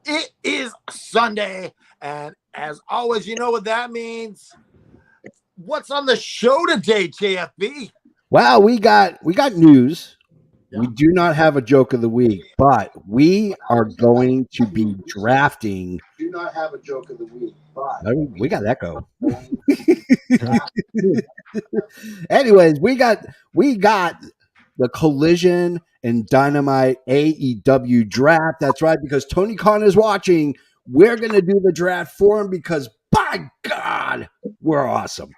It is Sunday, and as always, you know what that means. What's on the show today, JFB? Well, we got news. Yeah. We do not have a joke of the week, but we are going to be drafting. Do not have a joke of the week, but We got echo. Anyways, we got the Collision and Dynamite AEW draft. That's right, because Tony Khan is watching. We're gonna do the draft for him because by God, we're awesome.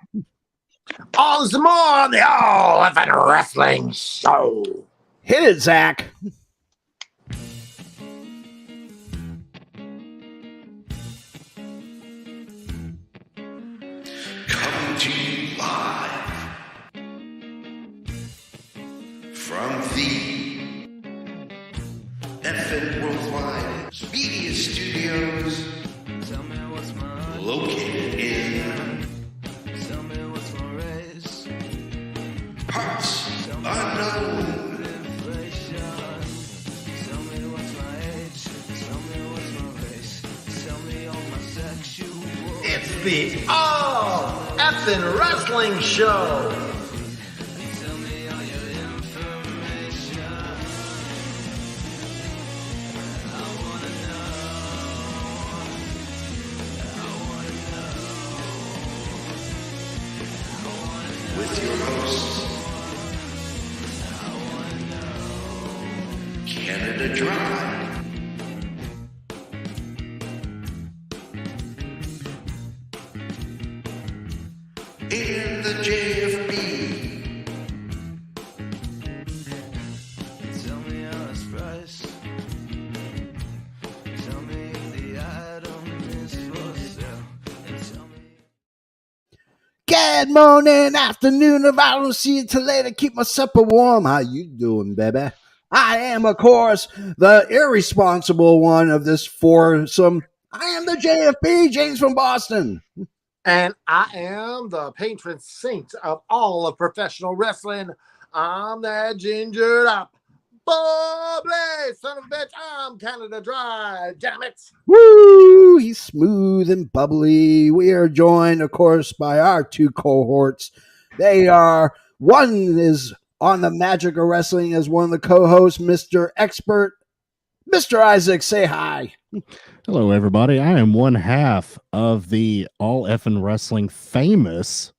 all some more on the All Effing Wrestling Show. Hit it, Zach. Coming to you live from the FN Worldwide Media Studios, located in parts unknown. It's the All Effing Wrestling Show. With your host, Canada Dry. In the JFB. Tell me how it's priced. Tell me if the item is for sale. And tell me. Good morning, afternoon. If I don't see you till later, keep my supper warm. How you doing, baby? I am, of course, the irresponsible one of this foursome. I am the JFB, James from Boston. And I am the patron saint of all of professional wrestling. I'm that gingered up, bubbly son of a bitch. I'm Canada Dry, damn it. Woo! He's smooth and bubbly. We are joined, of course, by our two cohorts. One is on the magic of wrestling as one of the co-hosts, Mr. Expert, Mr. Isaac. Say hi. Hello, everybody. I am one half of the All Effin' Wrestling famous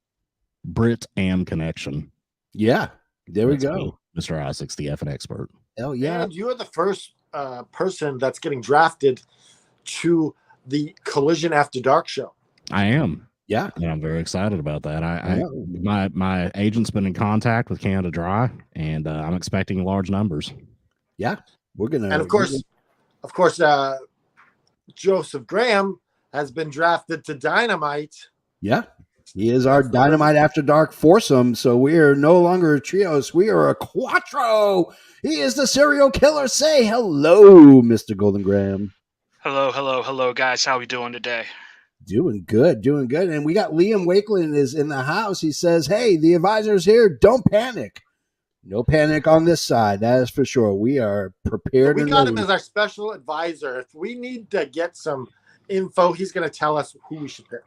Brit Am connection. Yeah, there we That's go. me, Mr. Isaac's the Effin' expert. Hell yeah. And you are the first person that's getting drafted to the Collision After Dark show. I am. Yeah. And I'm very excited about that. My agent's been in contact with Canada Dry, and I'm expecting large numbers. Yeah. We're gonna, And of course, Joseph Graham has been drafted to Dynamite. yeah, he is our Dynamite After Dark foursome. So we are no longer a trios. We are a quattro. He is the serial killer. Say hello, Mr. Golden Graham. Hello, guys. How we doing today? Doing good. And we got Liam Wakeland is in the house. He says, hey, the advisor's here. Don't panic. No panic on this side. That is for sure. We are prepared. We and got ready. him as our special advisor. If we need to get some info, he's going to tell us who we should pick.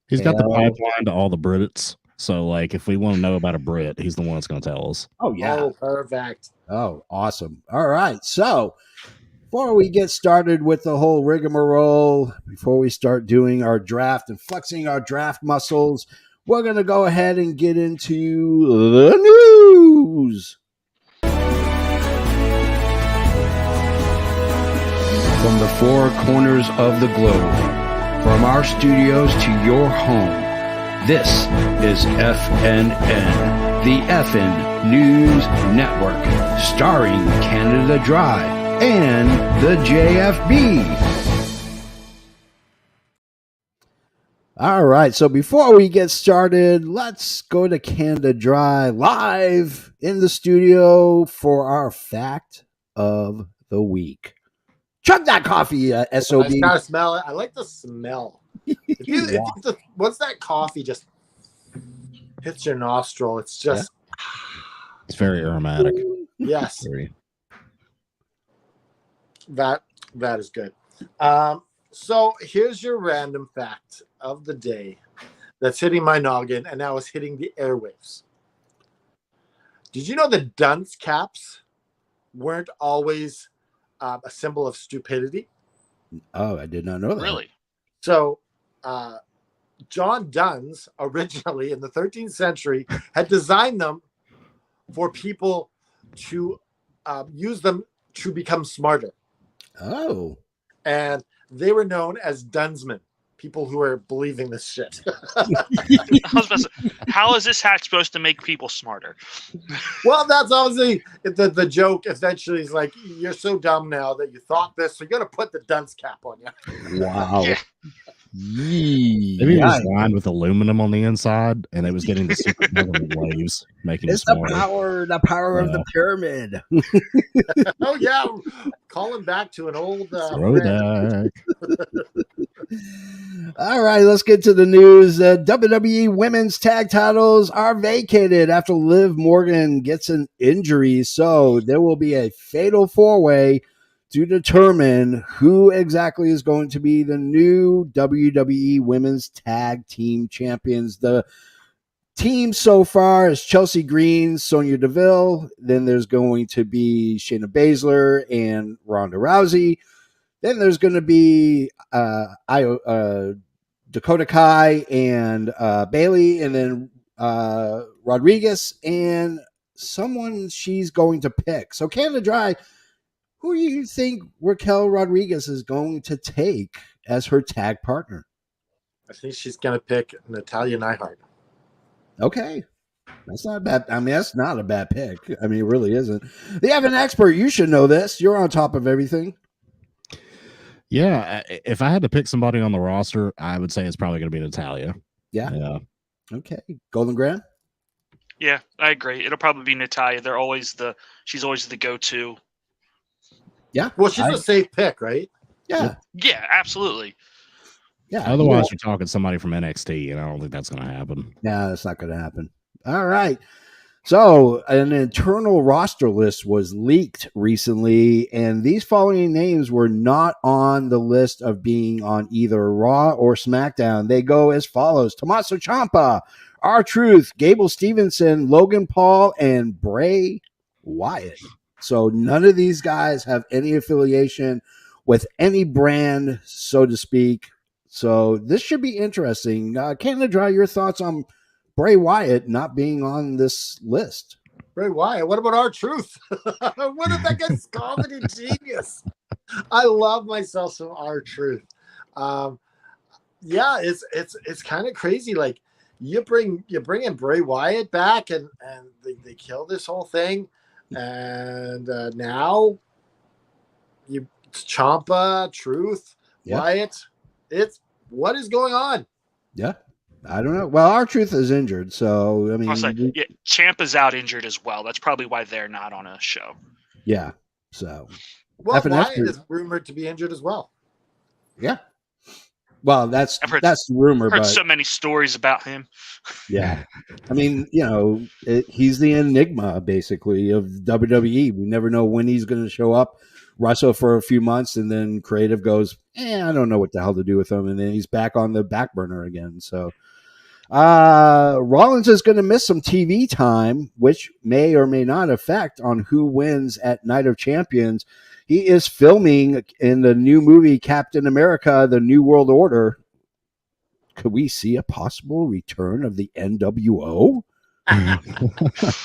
He's got the pipeline to all the Brits. So, like, if we want to know about a Brit, he's the one that's going to tell us. Oh, yeah. Oh, perfect. Oh, awesome. All right. So, before we get started with the whole rigmarole, before we start doing our draft and flexing our draft muscles, we're going to go ahead and get into the news. From the four corners of the globe, from our studios to your home, this is FNN, the FN News Network, starring Canada Dry and the JFB. All right, so before we get started, let's go to Canada Dry live in the studio for our fact of the week. Chug that coffee, SOB. I gotta smell it. I like the smell. Once that coffee just hits your nostril, it's just... It's very aromatic. Yes. Very. That is good. So here's your random fact of the day that's hitting my noggin, and now it's hitting the airwaves. Did you know that dunce caps weren't always a symbol of stupidity? Oh, I did not know that. Really? So, John Duns, originally in the 13th century, had designed them for people to use them to become smarter. Oh, And they were known as Dunsmen, people who are believing this shit. I was about to say, how is this hat supposed to make people smarter? Well, that's obviously the joke. Eventually, is like, you're so dumb now that you thought this, so you're going to put the dunce cap on you. wow. Yeah. Maybe it was lined with aluminum on the inside, and it was getting the secret government waves, making It's it the smaller. power of the pyramid. Oh, yeah. Calling back to an old friend. Throwback. All right, let's get to the news. WWE women's tag titles are vacated after Liv Morgan gets an injury. So there will be a fatal four-way to determine who exactly is going to be the new WWE women's tag team champions. The team so far is Chelsea Green, Sonya Deville. Then there's going to be Shayna Baszler and Ronda Rousey. Then there's going to be Dakota Kai and Bailey, and then Rodriguez and someone she's going to pick. So Canada Dry, who do you think Raquel Rodriguez is going to take as her tag partner? I think she's going to pick Natalya Neidhart. Okay. That's not bad. I mean, that's not a bad pick. I mean, it really isn't. They have an expert. You should know this. You're on top of everything. Yeah, if I had to pick somebody on the roster, I would say it's probably going to be Natalia. Yeah. Okay. Golden Grand? Yeah, I agree. It'll probably be Natalia. She's always the go-to. Yeah. Well, she's a safe pick, right? Yeah. Yeah, absolutely. Yeah. Otherwise, you're talking somebody from NXT, and I don't think that's going to happen. Yeah, that's not going to happen. All right. So, an internal roster list was leaked recently, and these following names were not on the list of being on either Raw or SmackDown. They go as follows: Tommaso Ciampa, R-Truth, Gable Stevenson, Logan Paul, and Bray Wyatt. So, none of these guys have any affiliation with any brand, so to speak. So, this should be interesting. Canada Dry, your thoughts on Bray Wyatt not being on this list? Bray Wyatt. What about R-Truth? What if that guy's comedy genius? I love myself some R-Truth. Yeah, it's kind of crazy. Like you bring in Bray Wyatt back, and they kill this whole thing, and now it's Ciampa, Truth, Wyatt. It's what is going on? Yeah. I don't know. Well, R-Truth is injured, so I mean, Yeah, Ciampa's out injured as well. That's probably why they're not on a show. Yeah. So, well, Wyatt is rumored to be injured as well. Yeah. Well, that's the rumor. I've heard but so many stories about him. Yeah. I mean, he's the enigma basically of WWE. We never know when he's going to show up, wrestle for a few months, and then creative goes, I don't know what the hell to do with him, and then he's back on the back burner again. So. Rollins is going to miss some TV time, which may or may not affect on who wins at Night of Champions. He is filming in the new movie Captain America: The New World Order. Could we see a possible return of the NWO? I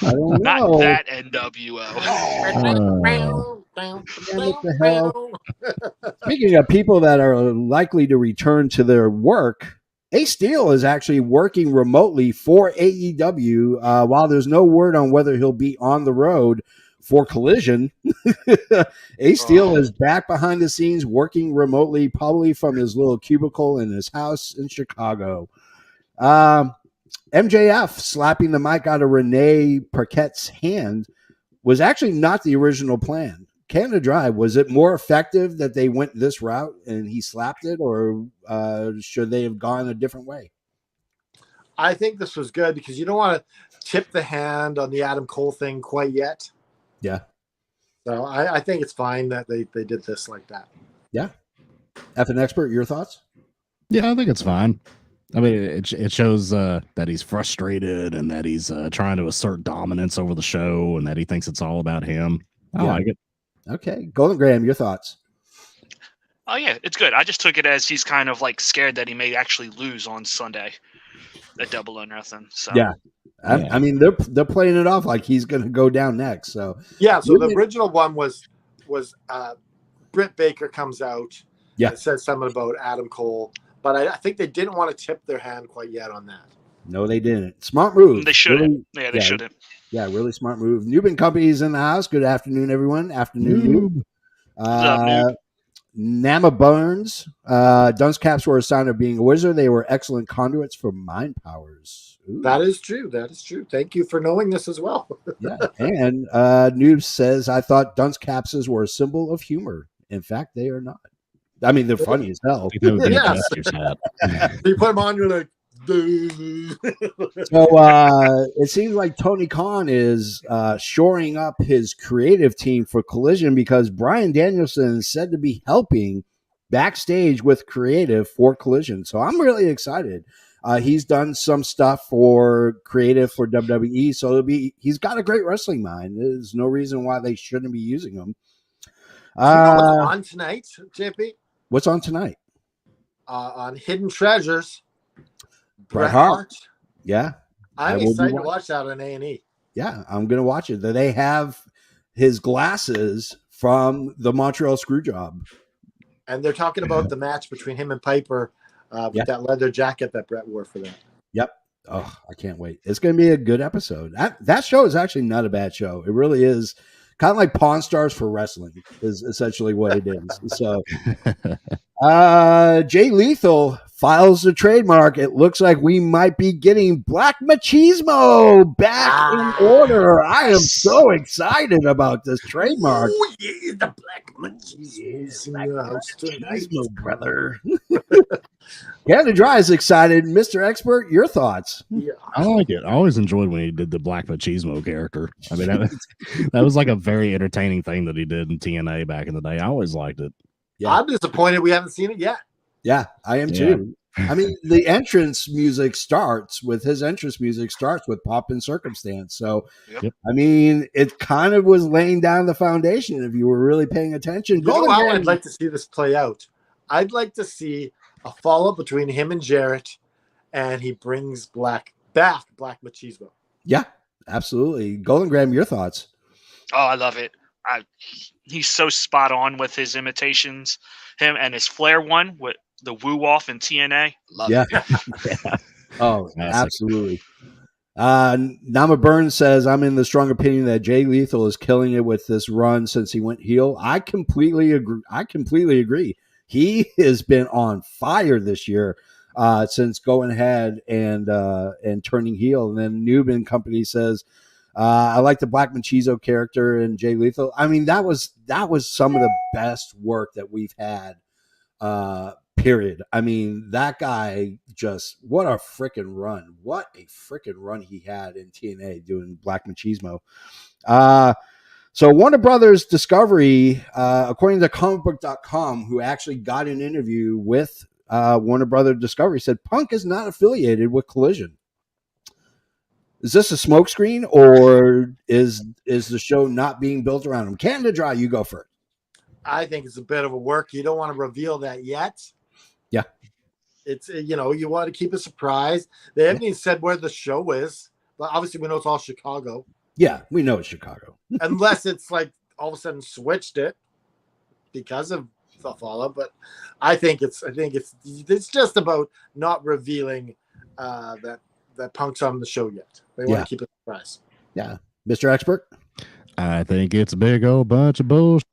don't Not know. that NWO. What the hell? Speaking of people that are likely to return to their work, Ace Steel is actually working remotely for AEW. While there's no word on whether he'll be on the road for Collision, Ace Steel is back behind the scenes working remotely, probably from his little cubicle in his house in Chicago. MJF slapping the mic out of Renee Paquette's hand was actually not the original plan. Canada Dry, was it more effective that they went this route and he slapped it, or should they have gone a different way? I think this was good because you don't want to tip the hand on the Adam Cole thing quite yet. Yeah. So I think it's fine that they did this like that. Yeah. F an expert, your thoughts? Yeah, I think it's fine. I mean, it shows that he's frustrated and that he's trying to assert dominance over the show and that he thinks it's all about him. I Yeah. like it. Okay. Golden Graham, your thoughts? Oh yeah, it's good. I just took it as he's kind of like scared that he may actually lose on Sunday at Double or Nothing. So Yeah. Yeah. I mean, they're playing it off like he's going to go down next. So Yeah, so the Really? original one was Britt Baker comes out. Yeah. And says something about Adam Cole, but I think they didn't want to tip their hand quite yet on that. no, they didn't. Smart move. they shouldn't. Really, Yeah, they shouldn't. yeah, really smart move. Noob and Company's in the house. Good afternoon, everyone. Afternoon, Noob. Noob? Nama Burns. Dunce Caps were a sign of being a wizard. They were excellent conduits for mind powers. Ooh. That is true. That is true. Thank you for knowing this as well. Yeah. And Noob says, I thought dunce capses were a symbol of humor. In fact, they are not. I mean, they're funny as hell. I think that would be a Yes. Jester's hat. You put them on, you're like, So it seems like Tony Khan is shoring up his creative team for Collision because Brian Danielson is said to be helping backstage with creative for Collision. So I'm really excited. He's done some stuff for creative for WWE, so he's got a great wrestling mind. There's no reason why they shouldn't be using him. Do you know what's on tonight, JP? What's on tonight? On Hidden Treasures. Bret Hart. Yeah, I'm I will be excited to watching. watch that on A&E. Yeah, I'm gonna watch it. They have his glasses from the Montreal Screwjob. And they're talking about the match between him and Piper with Yeah. that leather jacket that Brett wore for that. Yep. Oh, I can't wait. It's going to be a good episode. That show is actually not a bad show. It really is kind of like Pawn Stars for wrestling is essentially what it is. So, Jay Lethal files the trademark. It looks like we might be getting Black Machismo back in order. I am so excited about this trademark. Oh, yeah, the Black Machismo's in the house tonight. Machismo, brother. Canada Dry is excited. Mr. Expert, your thoughts? Yeah. I like it. I always enjoyed when he did the Black Machismo character. I mean, that was like a very entertaining thing that he did in TNA back in the day. I always liked it. Yeah. I'm disappointed we haven't seen it yet. Yeah, I am too. I mean, the entrance music starts with Pop and Circumstance. So, Yep. I mean, it kind of was laying down the foundation if you were really paying attention. You know Golden how Man- I'd like to see this play out? I'd like to see a follow-up between him and Jarrett, and he brings Black Machismo. Yeah, absolutely. Golden Graham, your thoughts? Oh, I love it. He's so spot on with his imitations. Him and his Flair one with the woo off in TNA. Love Yeah. it. Oh, Classic. absolutely. Nama Burns says, I'm in the strong opinion that Jay Lethal is killing it with this run since he went heel. I completely agree. He has been on fire this year since going ahead and turning heel. And then Noob and Company says, I like the Black Machismo character and Jay Lethal. I mean, that was some of the best work that we've had. Period. I mean, that guy what a freaking run. What a freaking run he had in TNA doing Black Machismo. So Warner Brothers Discovery, according to comicbook.com, who actually got an interview with Warner Brothers Discovery, said Punk is not affiliated with Collision. Is this a smokescreen, or is the show not being built around him? Canada Dry, you go first. I think it's a bit of a work. You don't want to reveal that yet. Yeah. It's, you want to keep a surprise. They haven't even said where the show is, but obviously we know it's all Chicago. Yeah, we know it's Chicago. Unless it's like all of a sudden switched it because of the fallout. But I think it's just about not revealing that Punk's on the show yet. They want to keep it a surprise. Yeah. Mr. Expert? I think it's a big old bunch of bullshit.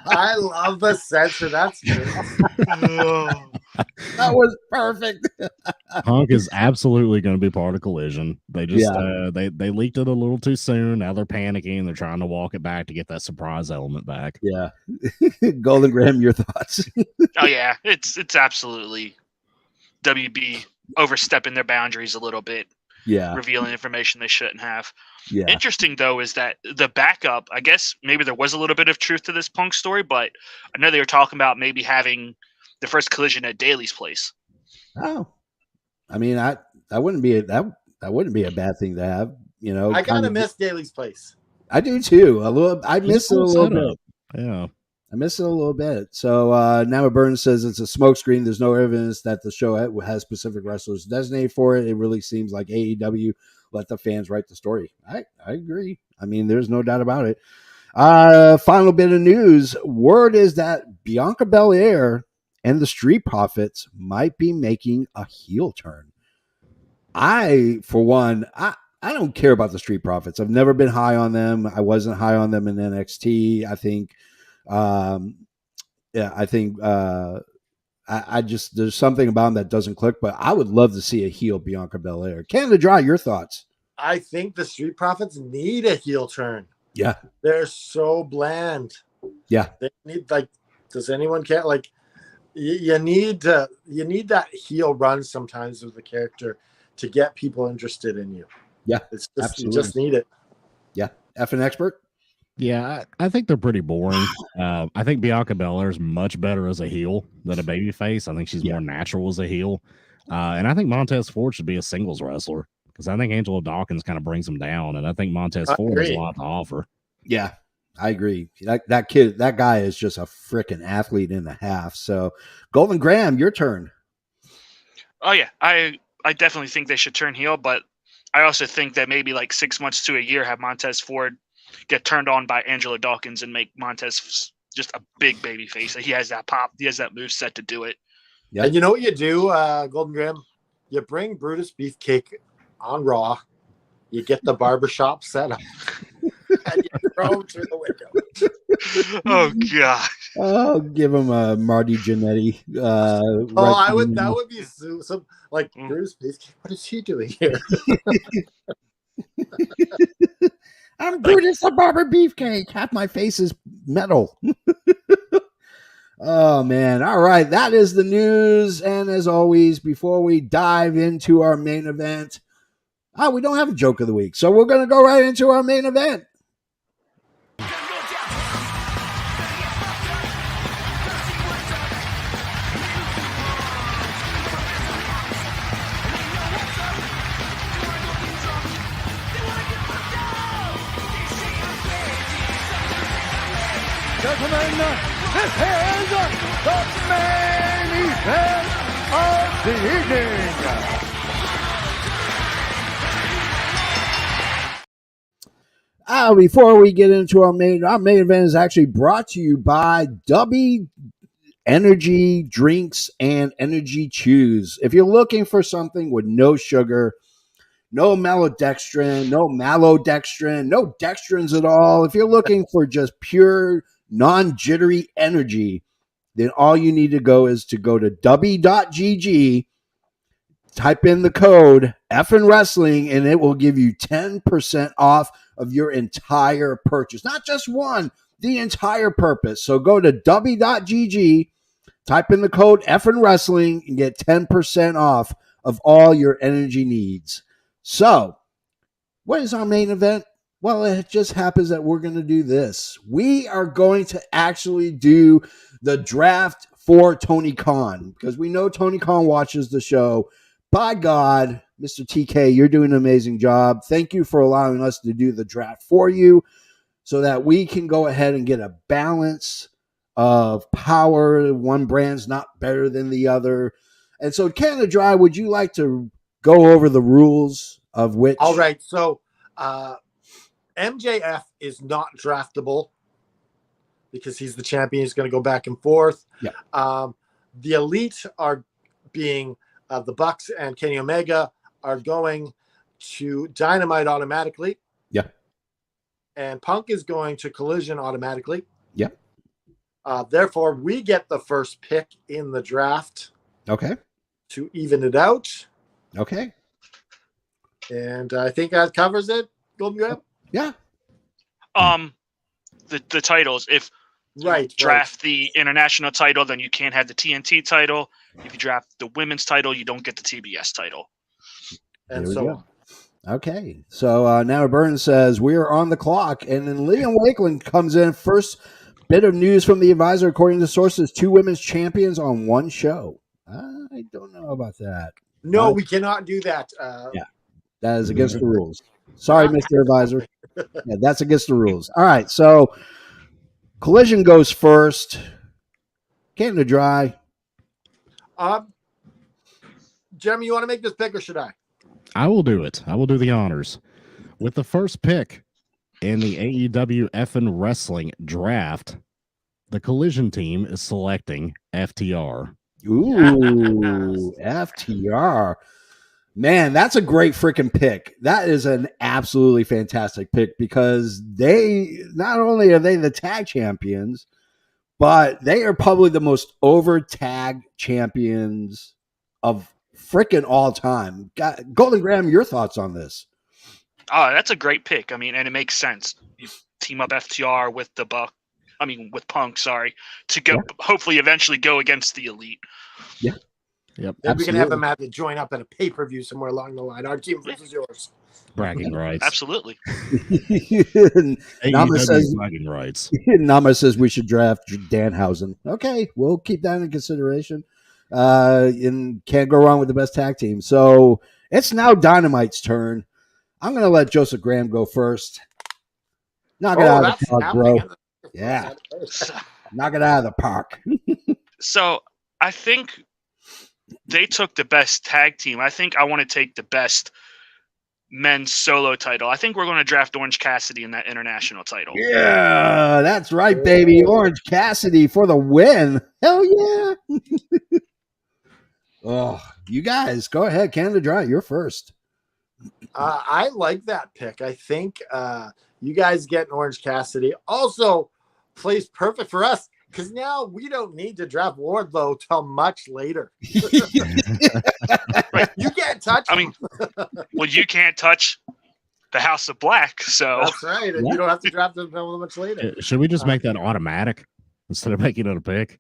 I love the censor. That's true. That was perfect. Punk is absolutely going to be part of Collision. They just they leaked it a little too soon. Now they're panicking. They're trying to walk it back to get that surprise element back. Yeah. Golden Graham, your thoughts? Oh yeah, it's absolutely WB overstepping their boundaries a little bit. Yeah. revealing information they shouldn't have. Yeah. Interesting, though, is that the backup, I guess maybe there was a little bit of truth to this Punk story, but I know they were talking about maybe having the first collision at Daly's place. Oh, I mean, that wouldn't be that wouldn't be a bad thing to have. You know, I kind kinda- of miss Daly's place. I do too. A little. I It's a miss it a cool little setup. bit. Yeah. I miss it a little bit. So Nama Burns says it's a smokescreen. There's no evidence that the show has specific wrestlers designated for it. It really seems like AEW let the fans write the story. I agree. I mean, there's no doubt about it. Final bit of news. Word is that Bianca Belair and the Street Profits might be making a heel turn. For one, I don't care about the Street Profits. I've never been high on them. I wasn't high on them in NXT. I think, I just, there's something about them that doesn't click, but I would love to see a heel Bianca Belair. Canada Dry, your thoughts? I think the Street Profits need a heel turn. Yeah. They're so bland. Yeah. They need, like, does anyone care? Like, you need that heel run sometimes with the character to get people interested in you. Yeah, It's just, absolutely. you just need it. Yeah. Effing expert? Yeah, I think they're pretty boring. I think Bianca Belair is much better as a heel than a babyface. I think she's more natural as a heel. And I think Montez Ford should be a singles wrestler because I think Angelo Dawkins kind of brings him down. And I think Montez Ford has a lot to offer. Yeah, I agree. That guy is just a freaking athlete and a half. So, Golden Graham, your turn. Oh, yeah. I definitely think they should turn heel, but I also think that maybe like 6 months to a year have Montez Ford get turned on by Angelo Dawkins and make Montez just a big baby face. He has that pop. He has that move set to do it. Yeah. And you know what you do, Golden Graham? You bring Brutus Beefcake on Raw. You get the barbershop set up. And you throw him through the window. Oh, God. Oh, give him a Marty Jannetty. That would be some like Brutus Beefcake. What is he doing here? I'm Brutus the Barber Beefcake. Half my face is metal. Oh, man. All right. That is the news. And as always, before we dive into our main event, we don't have a joke of the week. So we're going to go right into our main event. Gentlemen, this is the main event of the evening. Before we get into our main event is actually brought to you by W Energy Drinks and Energy Chews. If you're looking for something with no sugar, no maltodextrin, no malodextrin, no dextrins at all, if you're looking for just pure non-jittery energy, then all you need to go to w.gg, type in the code Effin' Wrestling, and it will give you 10% off of your entire purchase. Not just one, the entire purpose. So go to w.gg, type in the code Effin' Wrestling, and get 10% off of all your energy needs. So, what is our main event? Well, it just happens that we're going to do this. We are going to actually do the draft for Tony Khan because we know Tony Khan watches the show. By God, Mr. TK, you're doing an amazing job. Thank you for allowing us to do the draft for you so that we can go ahead and get a balance of power. One brand's not better than the other. And so, Canada Dry, would you like to go over the rules of which? All right. So, MJF is not draftable because he's the champion. He's going to go back and forth. Yeah. The Elite are being the Bucks and Kenny Omega are going to Dynamite automatically. Yeah. And Punk is going to Collision automatically. Yeah. Therefore, we get the first pick in the draft. Okay. To even it out. Okay. And I think that covers it, Golden Graham. Yeah. The titles. If you draft the international title, then you can't have the TNT title. If you draft the women's title, you don't get the TBS title. And so Okay. So now Burns says we are on the clock, and then Liam Wakeland comes in. First bit of news from the advisor, according to sources: 2 women's champions on one show. I don't know about that. No, we cannot do that. Yeah. That is against the rules. Sorry, Mr. Advisor. Yeah, that's against the rules. All right. So Collision goes first. Canada Dry. Jeremy, you want to make this pick or should I? I will do it. I will do the honors. With the first pick in the AEW FN Wrestling draft, the Collision team is selecting FTR. Ooh, FTR. Man, that's a great freaking pick. That is an absolutely fantastic pick because they not only are they the tag champions, but they are probably the most over tag champions of freaking all time. Golden Graham, your thoughts on this? Oh, that's a great pick. I mean, and it makes sense. You team up FTR with with Punk, to go hopefully eventually go against the Elite. Yeah. Yep. Maybe we can have them have to join up at a pay-per-view somewhere along the line. Our team versus yours. Bragging rights. Absolutely. Nama says bragging rights. Nama says we should draft Danhausen. Okay, we'll keep that in consideration. And can't go wrong with the best tag team. So it's now Dynamite's turn. I'm going to let Joseph Graham go first. Knock it out of the park, bro. Yeah. Knock it out of the park. So I think they took the best tag team. I think I want to take the best men's solo title. I think we're going to draft Orange Cassidy in that international title. Yeah, that's right, baby. Orange Cassidy for the win. Hell yeah. Oh, you guys, go ahead. Canada Dry, you're first. I like that pick. I think you guys getting Orange Cassidy also plays perfect for us because now we don't need to draft Wardlow till much later. Right. You can't touch him. Well, you can't touch the House of Black, so that's right, and you don't have to draft him until much later. Should we just make that automatic instead of making it a pick?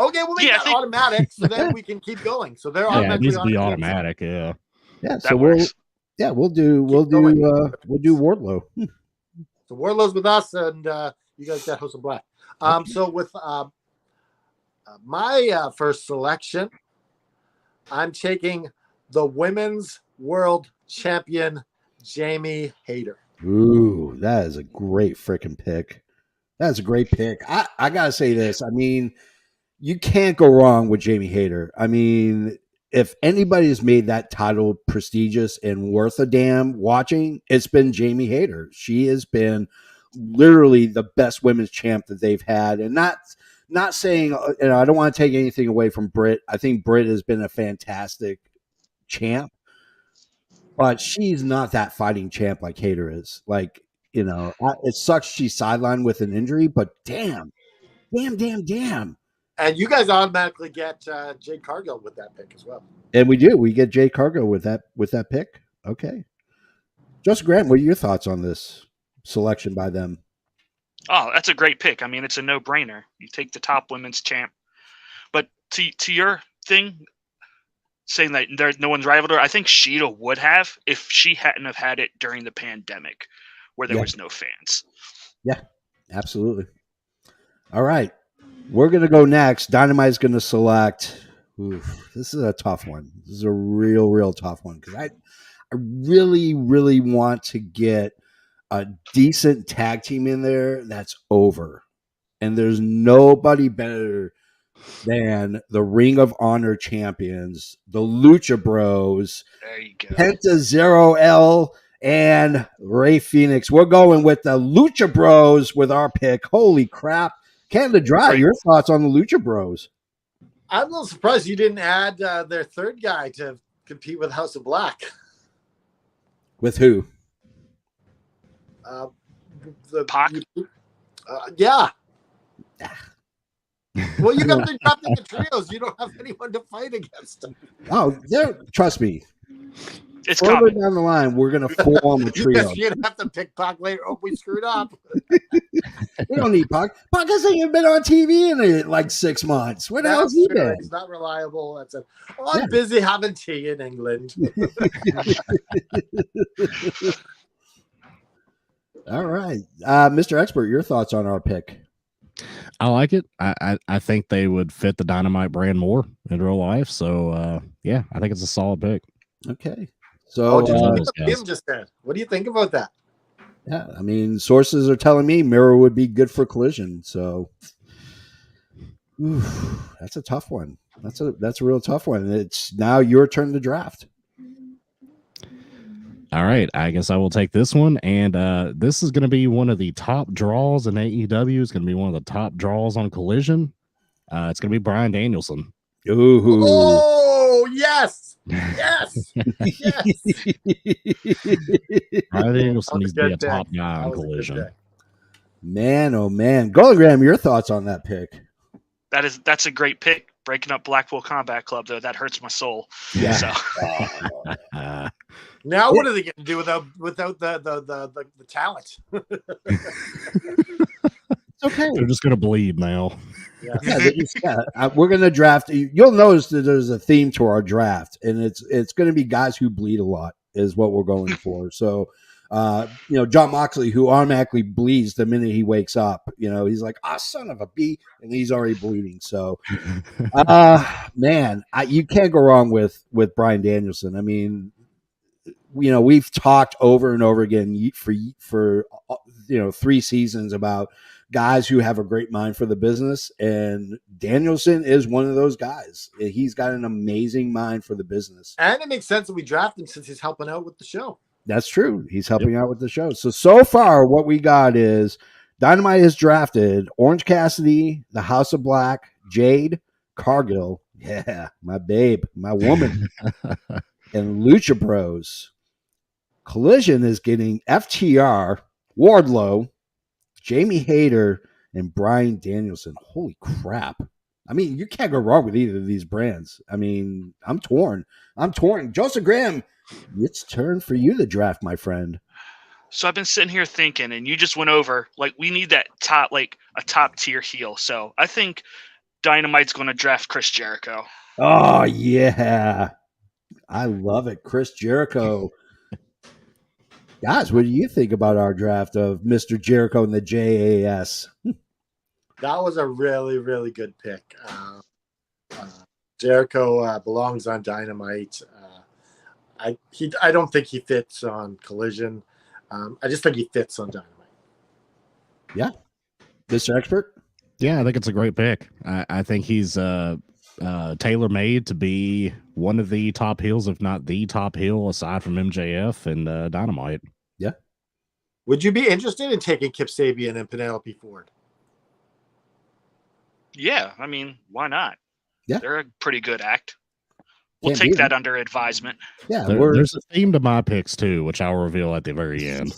Okay, we'll make that automatic, so then we can keep going. So they're automatically it needs to be automatic. Yeah. Yeah. So we'll do Wardlow. So Wardlow's with us, and you guys got House of Black. So with my first selection, I'm taking the Women's World Champion Jamie Hayter. Ooh, that is a great freaking pick. That's a great pick. I gotta say this. I mean, you can't go wrong with Jamie Hayter. I mean, if anybody has made that title prestigious and worth a damn watching, it's been Jamie Hayter. She has been literally the best women's champ that they've had. And not saying, I don't want to take anything away from Britt. I think Britt has been a fantastic champ, but she's not that fighting champ like Hayter is. Like, it sucks she's sidelined with an injury, but damn. And you guys automatically get Jade Cargill with that pick as well. And we do. We get Jade Cargill with that pick. Okay. Joseph Grant, what are your thoughts on this selection by them? Oh, that's a great pick. I mean, it's a no-brainer. You take the top women's champ. But to your thing, saying that no one's rivaled her, I think Sheeta would have if she hadn't have had it during the pandemic where there was no fans. Yeah, absolutely. All right. We're going to go next. Dynamite's going to select. This is a tough one. This is a real tough one because I really, really want to get a decent tag team in there that's over. And there's nobody better than the Ring of Honor champions, the Lucha Bros, there you go. Penta Zero L, and Ray Phoenix. We're going with the Lucha Bros with our pick. Holy crap. Canada Dry, your thoughts on the Lucha Bros? I'm a little surprised you didn't add their third guy to compete with House of Black. With who? The Pac? Yeah. Well, you got to drop in the trios. You don't have anyone to fight against them. Oh, trust me. It's further coming. down the line, we're going to form a trio. Yes, you're gonna have to pick Pac later. Oh, we screwed up. We don't need Pac. Pac hasn't even been on TV in like 6 months. Where the hell's he That's true. been? He's not reliable. That's it. Oh, I'm Yeah. busy having tea in England. All right. Mr. Expert, your thoughts on our pick? I like it. I think they would fit the Dynamite brand more in real life. So yeah, I think it's a solid pick. Okay. So, Oh, did you uh, hear what Kim just said? What do you think about that? yeah, I mean, sources are telling me Miro would be good for Collision. So, oof, that's a tough one. That's a real tough one. It's now your turn to draft. All right, I guess I will take this one, and this is going to be one of the top draws in AEW. It's going to be one of the top draws on Collision. It's going to be Bryan Danielson. Ooh. Oh, yes. Yes. Yes. Bryan Danielson That was needs a to be a good pick. top guy That on was a good Collision. pick. Man, oh man. Goldengram, your thoughts on that pick? That's a great pick. Breaking up Blackpool Combat Club, though, that hurts my soul. Yeah. So Now, what are they going to do without the talent? It's okay. They're just going to bleed now. We're going to draft. You'll notice that there's a theme to our draft, and it's going to be guys who bleed a lot is what we're going for. So, John Moxley, who automatically bleeds the minute he wakes up, he's like, son of a B, and he's already bleeding. So, man, you can't go wrong with Bryan Danielson. I mean, we've talked over and over again for 3 seasons about guys who have a great mind for the business, and Danielson is one of those guys. He's got an amazing mind for the business, And it makes sense that we draft him since he's helping out with the show. That's true. He's helping out with the show. So far, what we got is Dynamite has drafted Orange Cassidy, the House of Black, Jade, Cargill, yeah, my babe, my woman, and Lucha Bros. Collision is getting FTR, Wardlow, Jamie Hayter, and Bryan Danielson. Holy crap. I mean, you can't go wrong with either of these brands. I mean, I'm torn. Joseph Graham, it's turn for you to draft, my friend. So I've been sitting here thinking, and you just went over, like, we need that top, like, a top tier heel. So I think Dynamite's going to draft Chris Jericho. Oh, yeah. I love it. Chris Jericho. Guys, what do you think about our draft of Mr. Jericho and the JAS? That was a really, really good pick. Jericho belongs on Dynamite. I don't think he fits on Collision. I just think he fits on Dynamite. Yeah. Mr. Expert? Yeah, I think it's a great pick. I think he's tailor-made to be one of the top heels, if not the top heel, aside from MJF and Dynamite. Yeah. Would you be interested in taking Kip Sabian and Penelope Ford? Yeah, I mean, why not? Yeah. They're a pretty good act. We'll Can't take beat that them. under advisement. Yeah. There's a theme to my picks, too, which I'll reveal at the very end.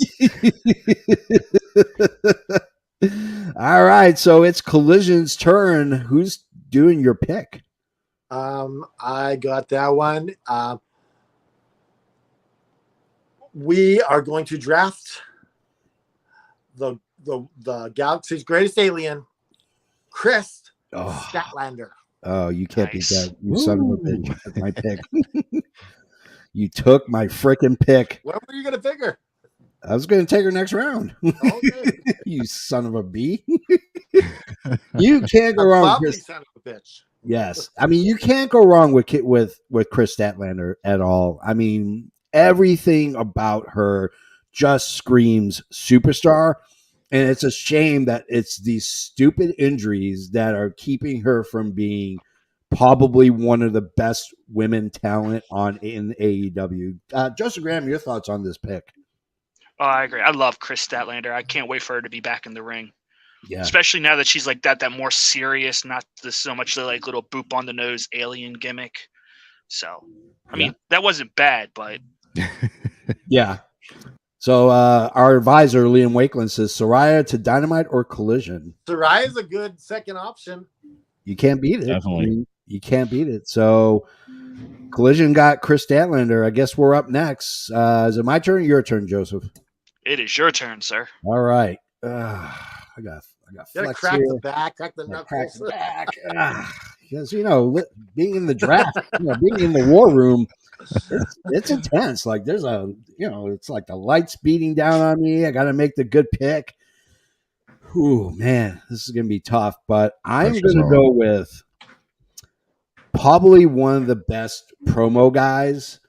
All right. So it's Collision's turn. Who's doing your pick? I got that one. We are going to draft the galaxy's greatest alien, Chris Statlander. Oh, you can't beat Nice. that. You son of a bitch. That's my pick. You took my freaking pick. When were you going to figure? I was going to take her next round. Okay. You son of a bee. You can't go wrong with Lovely Chris. son of a bitch. Yes. I mean, you can't go wrong with Chris Statlander at all. I mean, everything about her just screams superstar. And it's a shame that it's these stupid injuries that are keeping her from being probably one of the best women talent in AEW. Joseph Graham, your thoughts on this pick? Oh, I agree. I love Chris Statlander. I can't wait for her to be back in the ring. Yeah. Especially now that she's like that more serious, not so much the like little boop on the nose alien gimmick. So, I mean, that wasn't bad, but Yeah. So our advisor, Liam Wakeland, says Soraya to Dynamite or Collision. Sarai is a good second option. You can't beat it. Definitely. You can't beat it. So Collision got Chris Statlander. I guess we're up next. Is it my turn or your turn, Joseph? It is your turn, sir. All right. I got Gotta flex crack here. the back, crack the Crack knuckles. the back. Because being in the draft, being in the war room, it's intense. Like there's it's like the lights beating down on me. I got to make the good pick. Ooh, man, this is gonna be tough. But I'm Pressure's gonna on. go with probably one of the best promo guys.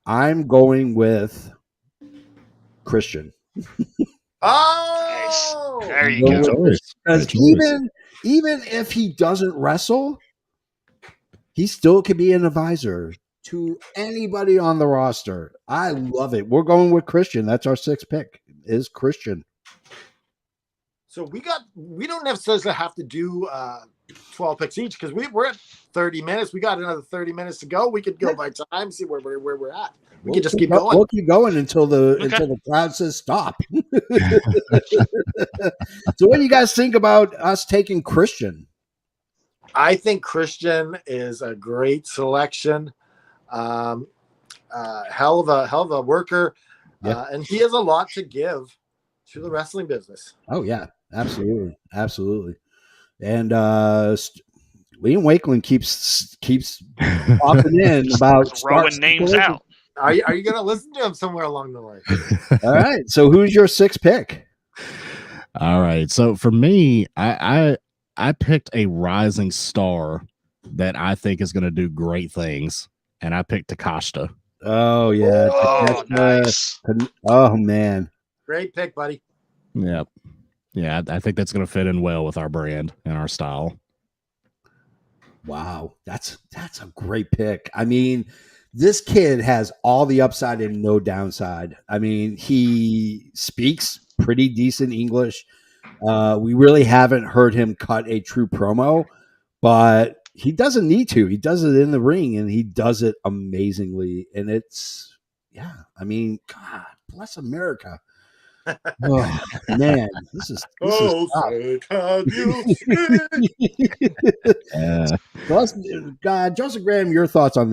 I'm going with Christian. Oh, There you Going go. with choice. Because Good choice. even if he doesn't wrestle, he still could be an advisor to anybody on the roster. I love it. We're going with Christian. That's our sixth pick. Is Christian. so we don't necessarily have to do 12 picks each because we're at 30 minutes. We got another 30 minutes to go. We could go by time, see where we're at. We can just keep going. We'll keep going until the Okay. crowd says stop. So, what do you guys think about us taking Christian? I think Christian is a great selection. Hell of a worker, Yeah. and he has a lot to give to the wrestling business. Oh yeah, absolutely, absolutely. And Liam Wakeland keeps popping in about Throwing names out. Are you going to listen to him somewhere along the way? All right. So, who's your sixth pick? All right. So for me, I picked a rising star that I think is going to do great things, and I picked Takashita. Oh yeah. Oh, nice. Oh man. Great pick, buddy. Yep. Yeah, I think that's going to fit in well with our brand and our style. Wow. That's a great pick. I mean, this kid has all the upside and no downside. I mean, he speaks pretty decent English. We really haven't heard him cut a true promo, but he doesn't need to. He does it in the ring, and he does it amazingly. And it's, I mean, God bless America. Oh, man, this is tough. say, can you Plus, God, Joseph Graham, your thoughts on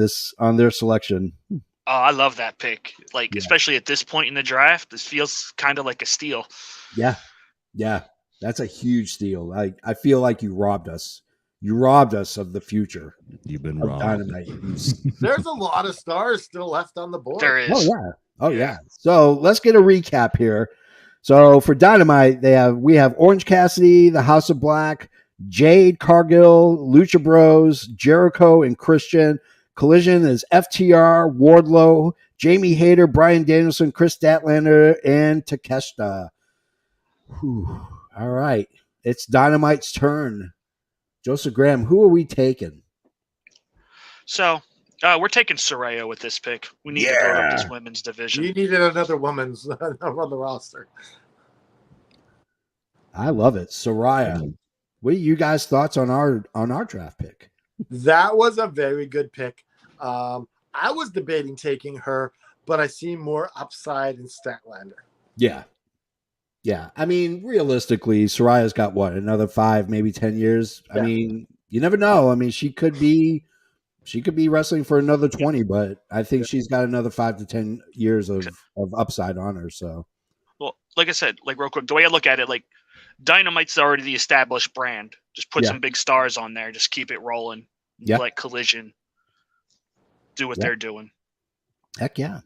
their selection? Oh, I love that pick. Like, Yeah. especially at this point in the draft, this feels kind of like a steal. Yeah, that's a huge steal. I feel like you robbed us. You robbed us of the future You've been of wrong. Dynamite. There's a lot of stars still left on the board. There is. Oh yeah. So let's get a recap here. So for Dynamite, we have Orange Cassidy, the House of Black, Jade Cargill, Lucha Bros, Jericho, and Christian. Collision is FTR, Wardlow, Jamie Hayter, Bryan Danielson, Chris Statlander, and Takeshita. Whew. All right. It's Dynamite's turn. Joseph Graham, who are we taking? So we're taking Soraya with this pick. We need to build up this women's division. You needed another woman's on the roster. I love it. Soraya. What are you guys' thoughts on our draft pick? That was a very good pick. I was debating taking her, but I see more upside in Statlander. Yeah. I mean, realistically, Soraya's got what, another 5, maybe 10 years. Yeah. I mean, you never know. I mean, she could be wrestling for another 20, but I think she's got another 5 to 10 years of upside on her. So, Well, like I said, like real quick, the way I look at it, like Dynamite's already the established brand. Just put some big stars on there. Just keep it rolling. Yeah. Let Collision do what they're doing. heck yeah.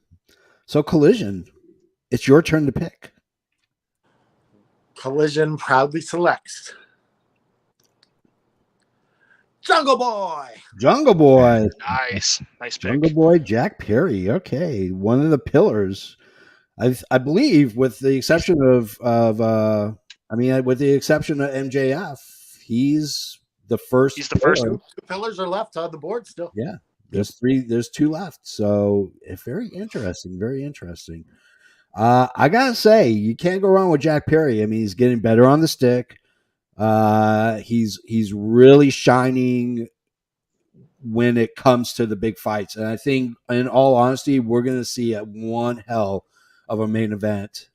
So, Collision, it's your turn to pick. Collision proudly selects Jungle Boy. Jungle Boy. Nice pick. Jungle Boy Jack Perry. Okay, one of the pillars. I believe, with the exception of with the exception of MJF, he's the first. He's the first. pillar. Two pillars are left on the board still. Yeah, there's 2 left. So very interesting. Very interesting. I gotta say, you can't go wrong with Jack Perry. I mean, he's getting better on the stick. He's really shining when it comes to the big fights. And I think, in all honesty, we're going to see one hell of a main event,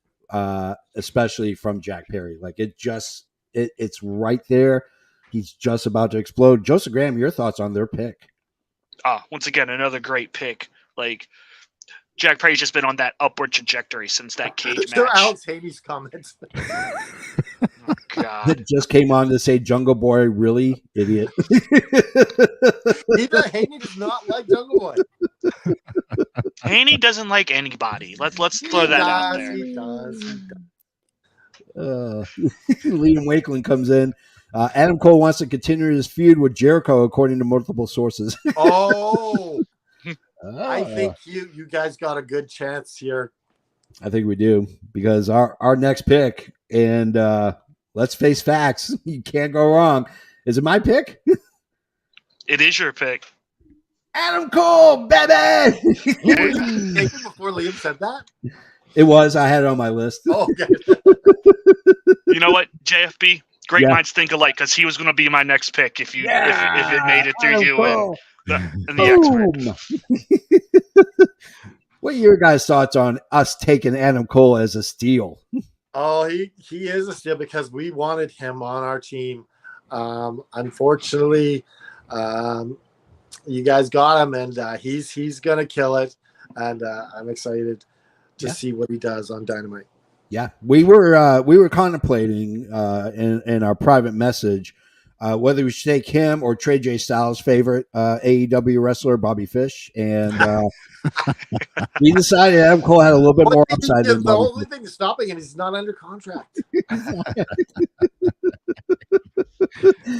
especially from Jack Perry. Like it's right there. He's just about to explode. Joseph Graham, your thoughts on their pick? once again, another great pick. Like, Jack Perry's just been on that upward trajectory since that cage Sure, match. Alex Haney's comments. Oh, God. That just came on to say Jungle Boy, really? Idiot. Haney does not like Jungle Boy. Haney doesn't like anybody. Let's throw that out there. He does. Liam Wakeland comes in. Adam Cole wants to continue his feud with Jericho, according to multiple sources. Oh, I think you guys got a good chance here. I think we do, because our next pick, and let's face facts, you can't go wrong. Is it my pick? It is your pick. Adam Cole, baby! Before Liam said that? It was. I had it on my list. Oh, okay. You know what, JFB? Great Yeah. minds think alike, because he was going to be my next pick if it made it through Adam you Cole. and the expert. Boom. What are your guys' thoughts on us taking Adam Cole as a steal? Oh, he is a steal because we wanted him on our team. Unfortunately, you guys got him, and he's gonna kill it. And I'm excited to see what he does on Dynamite. Yeah, we were contemplating in our private message whether we should take him or Trey J Styles' favorite AEW wrestler, Bobby Fish, and we decided Adam Cole had a little bit more upside than The Bobby only thing stopping him is he's not under contract.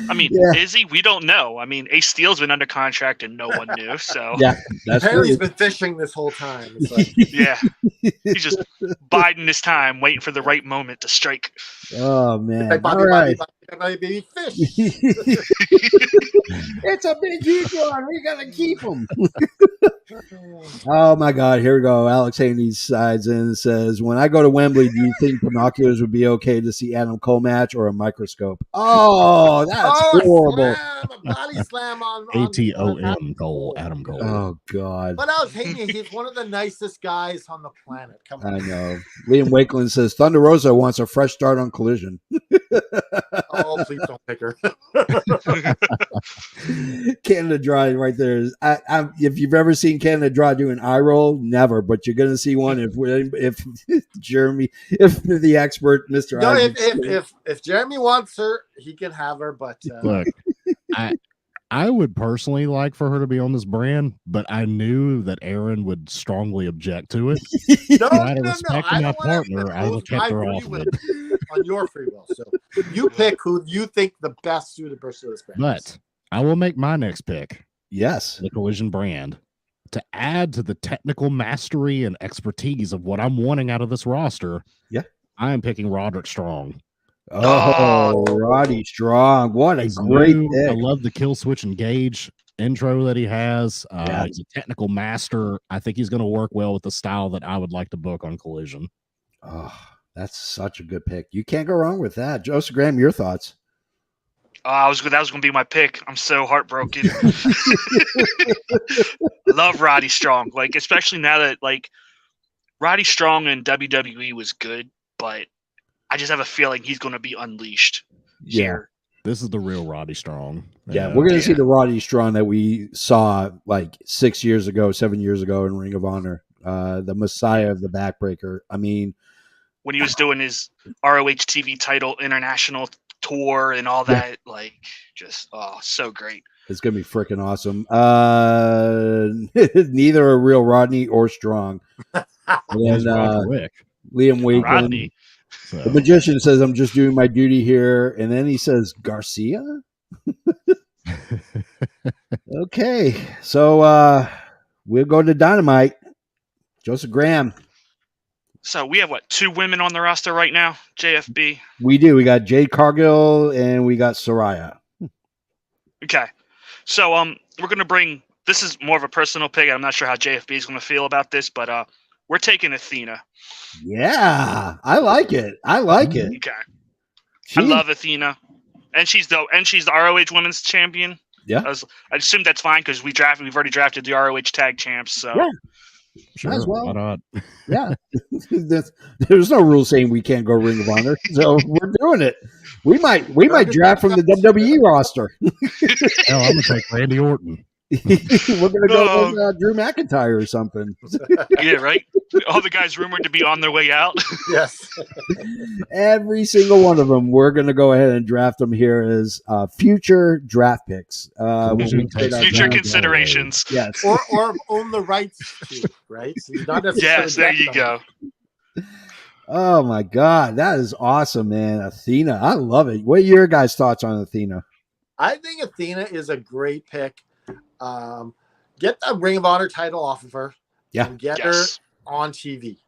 I mean, Yeah. is he? We don't know. I mean, Ace Steel's been under contract and no one knew. So Yeah, that's Apparently, he's true. been fishing this whole time. It's like, yeah, he's just biding his time, waiting for the right moment to strike. Oh man! like Bobby, All right, Bobby, baby fish. it's a big huge one. We gotta keep him. Oh my God! Here we go. Alex Haney sides in and says, "When I go to Wembley, do you think binoculars would be okay to see Adam Cole match or a microscope?" Oh, that's horrible. A body slam on ATOM Cole, Adam Cole. Oh God! But I was hating he's one of the nicest guys on the planet. Come I on. know. Liam Wakeland says Thunder Rosa wants a fresh start on Collision. Oh, please don't pick her. Canada Dry right there. If you've ever seen Canada Dry do an eye roll, never. But you're going to see one if Jeremy, if the expert, Mr. No, Isaac- if Jeremy wants her, he can have her. But Look, I would personally like for her to be on this brand, but I knew that Aaron would strongly object to it. no, Out of no, respect I for my don't want to partner, I would have kept her off of it. on your free will. So you pick who you think the best suited person to this brand. But I will make my next pick, Yes. the Collision brand, to add to the technical mastery and expertise of what I'm wanting out of this roster. Yeah. I am picking Roderick Strong. Oh, Roddy Strong. What a He's great new. I pick. love the kill switch engage intro that he has. Yeah. He's a technical master. I think he's going to work well with the style that I would like to book on Collision. Oh, that's such a good pick. You can't go wrong with that. Joseph Graham, your thoughts? That was going to be my pick. I'm so heartbroken. Love Roddy Strong, like especially now that like Roddy Strong in WWE was good, but I just have a feeling he's going to be unleashed here. This is the real Roddy Strong. Yeah, we're going to see the Roddy Strong that we saw like 7 years ago in Ring of Honor. The Messiah of the Backbreaker. I mean, when he was doing his ROH TV title international tour and all that, like just so great. it's going to be freaking awesome. Neither a real Rodney or Strong. He's And Roderick. Liam Wakeland. Rodney. So, The magician says, "I'm just doing my duty here," and then he says, "Garcia." Okay, so we'll go to Dynamite. Joseph Graham. So we have 2 women on the roster right now, JFB. We do. We got Jade Cargill and we got Soraya. Okay. So we're going to bring, this is more of a personal pick. I'm not sure how JFB is going to feel about this, but we're taking Athena. Yeah, I like it. I like it. Okay. She- I love Athena. And she's the ROH Women's Champion. Yeah. I assume that's fine because we've already drafted the ROH Tag Champs. So Yeah. sure, as well. why not? Yeah. There's no rule saying we can't go Ring of Honor, so we're doing it. We might draft from the WWE roster. Hell, I'm going to take Randy Orton. We're gonna go Um, with Drew McIntyre or something. Yeah, right. All the guys rumored to be on their way out. Yes. Every single one of them, we're gonna go ahead and draft them here as future draft picks. When we Collision trade takes our Future down draft- considerations. Yes. Or own the rights to, right? So you're not necessarily Yes, there you drafting go. Oh my God, that is awesome, man. Athena, I love it. What are your guys' thoughts on Athena? I think Athena is a great pick. Get the Ring of Honor title off of her. Yeah. And get Yes. her on TV.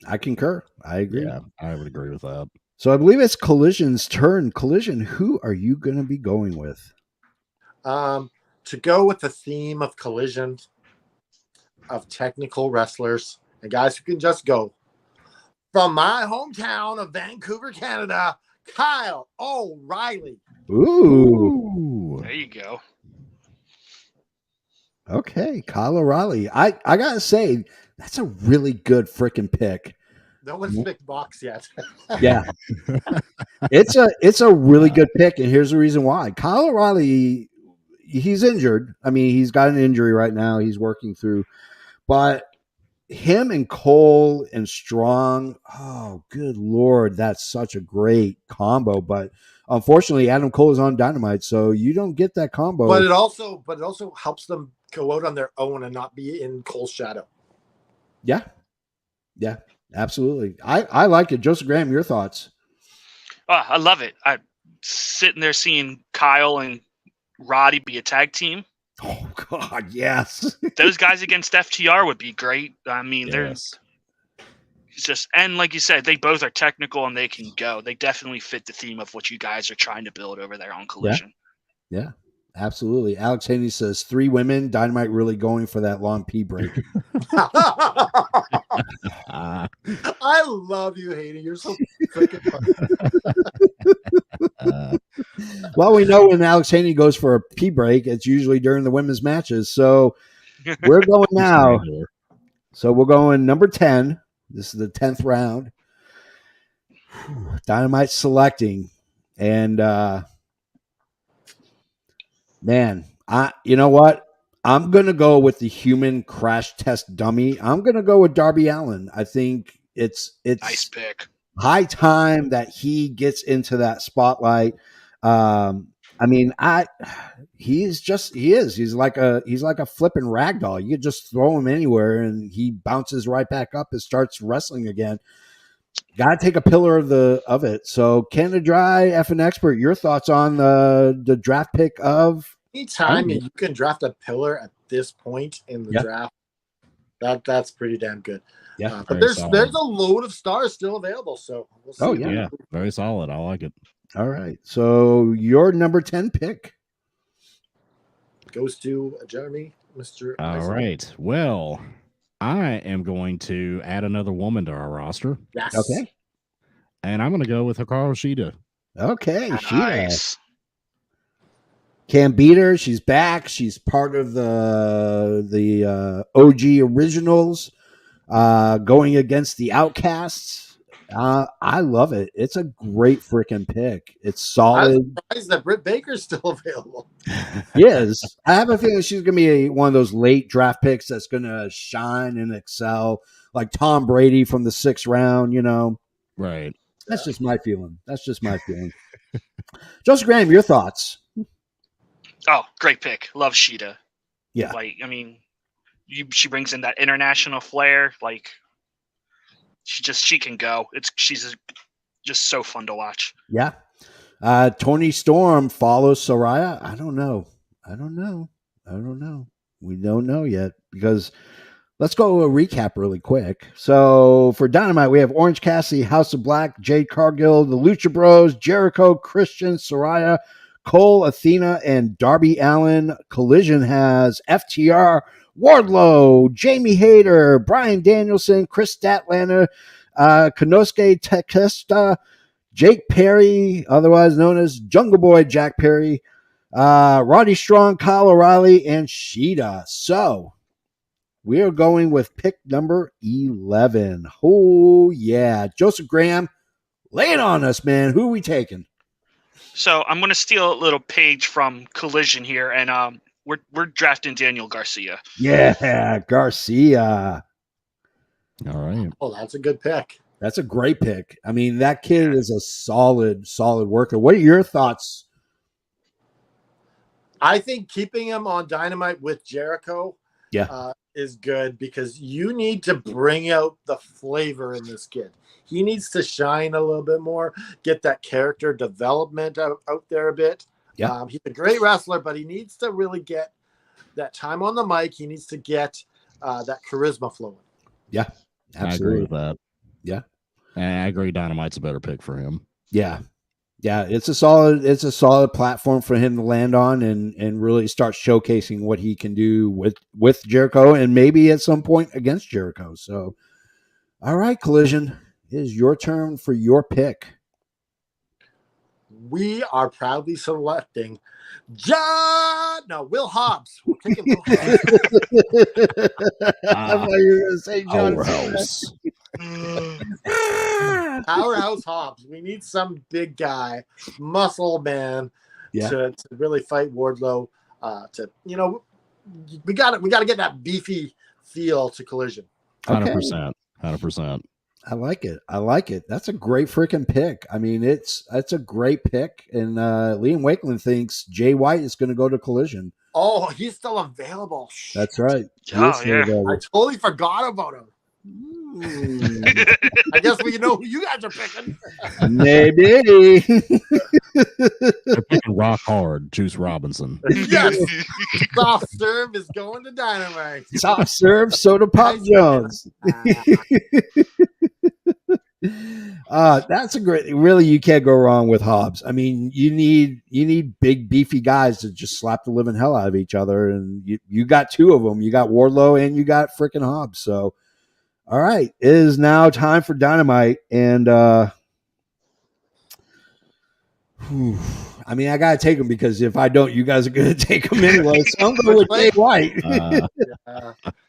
I concur. I agree. Yeah, I would agree with that. So I believe it's Collision's turn. Collision, who are you going to be going with? To go with the theme of Collision, of technical wrestlers, and guys who can just go. From my hometown of Vancouver, Canada, Kyle O'Reilly. Ooh. There you go. Okay, Kyle O'Reilly. I gotta say, that's a really good freaking pick. No one's picked box yet. Yeah. it's a really good pick, and here's the reason why. Kyle O'Reilly, he's injured. I mean, he's got an injury right now he's working through. But him and Cole and Strong, oh good Lord, that's such a great combo. But unfortunately, Adam Cole is on Dynamite, so you don't get that combo. But it also helps them go out on their own and not be in Cole's shadow. Yeah, absolutely. I like it. Joseph Graham, your thoughts? Oh, I love it. I'm sitting there seeing Kyle and Roddy be a tag team. Oh God, yes. Those guys against FTR would be great. I mean, Yes. it's just, and like you said, they both are technical and they can go. They definitely fit the theme of what you guys are trying to build over there on Collision. Yeah, absolutely. Alex Haney says 3 women. Dynamite really going for that long pee break. Ah, I love you, Hayden. You're so freaking funny. Well, we know when Alex Haney goes for a pee break, it's usually during the women's matches. So we're going now. So we're going number 10. This is the 10th round. Dynamite selecting. And man, you know what? I'm going to go with the human crash test dummy. I'm going to go with Darby Allin. I think it's Nice pick. high time that he gets into that spotlight. I mean, he is. He's like a flipping rag doll. You could just throw him anywhere and he bounces right back up and starts wrestling again. Got to take a pillar of it. So Canada Dry, F an expert, your thoughts on the draft pick of Anytime you can draft a pillar at this point in the draft, that's pretty damn good. Yeah, but very there's a load of stars still available. So we'll see. Oh, yeah, very solid. I like it. All right. So your number 10 pick goes to Jeremy, Mr. All Isaac. right. Well, I am going to add another woman to our roster, Yes. Okay. and I'm going to go with Hikaru Shida. Okay. Nice. Can't beat her. She's back. She's part of the OG originals going against the Outcasts. I love it. It's a great freaking pick. It's solid. I'm surprised that Britt Baker's still available. Yes. I have a feeling she's going to be one of those late draft picks that's going to shine and excel like Tom Brady from the 6th round, you know. Right. That's just my feeling. Joseph Graham, your thoughts? Oh, great pick. Love Sheeta. Yeah. Like, I mean, she brings in that international flair. Like, she can go. She's just so fun to watch. Yeah. Tony Storm follows Soraya. I don't know. We don't know yet because let's go a recap really quick. So for Dynamite, we have Orange Cassidy, House of Black, Jade Cargill, the Lucha Bros, Jericho, Christian, Soraya, Cole, Athena, and Darby Allin. Collision has FTR, Wardlow, Jamie Hayter, Brian Danielson, Chris Statlander, Konosuke Takeshita, Jake Perry, otherwise known as Jungle Boy Jack Perry, Roddy Strong, Kyle O'Reilly, and Sheeta. So we are going with pick number 11. Oh, yeah. Joseph Graham, lay it on us, man. Who are we taking? So I'm going to steal a little page from Collision here, and we're drafting Daniel Garcia. Yeah, Garcia. All right. Oh, that's a good pick. That's a great pick. I mean, that kid is a solid worker. What are your thoughts? I think keeping him on Dynamite with Jericho Yeah. is good because you need to bring out the flavor in this kid. He needs to shine a little bit more, get that character development out there a bit. Yeah. He's a great wrestler, but he needs to really get that time on the mic. He needs to get that charisma flowing. Yeah, I agree absolutely. with that. Yeah. And I agree. Dynamite's a better pick for him. Yeah. Yeah, it's a solid platform for him to land on and really start showcasing what he can do with Jericho and maybe at some point against Jericho. So, all right, Collision, it is your turn for your pick. We are proudly selecting Will Hobbs. We're taking Will Hobbs. I thought you were going to say John Powerhouse. Powerhouse Hobbs. We need some big guy, muscle man, to really fight Wardlow. We got to get that beefy feel to Collision. 100%. 100%. I like it. That's a great freaking pick. I mean, it's a great pick. And Liam Wakeland thinks Jay White is going to go to Collision. Oh, he's still available. That's right. Oh, yeah. I totally forgot about him. I guess we know who you guys are picking. Maybe. They're picking Rock Hard, Juice Robinson. Yes. Soft serve is going to Dynamite. Soft serve, Soda Pop Jones. That's a great. Really, you can't go wrong with Hobbs. I mean, you need big beefy guys to just slap the living hell out of each other, and you got two of them. You got Wardlow and you got freaking Hobbs. So, all right, it is now time for Dynamite, and I mean, I gotta take him because if I don't, you guys are gonna take him anyway. So I'm going with Jay White.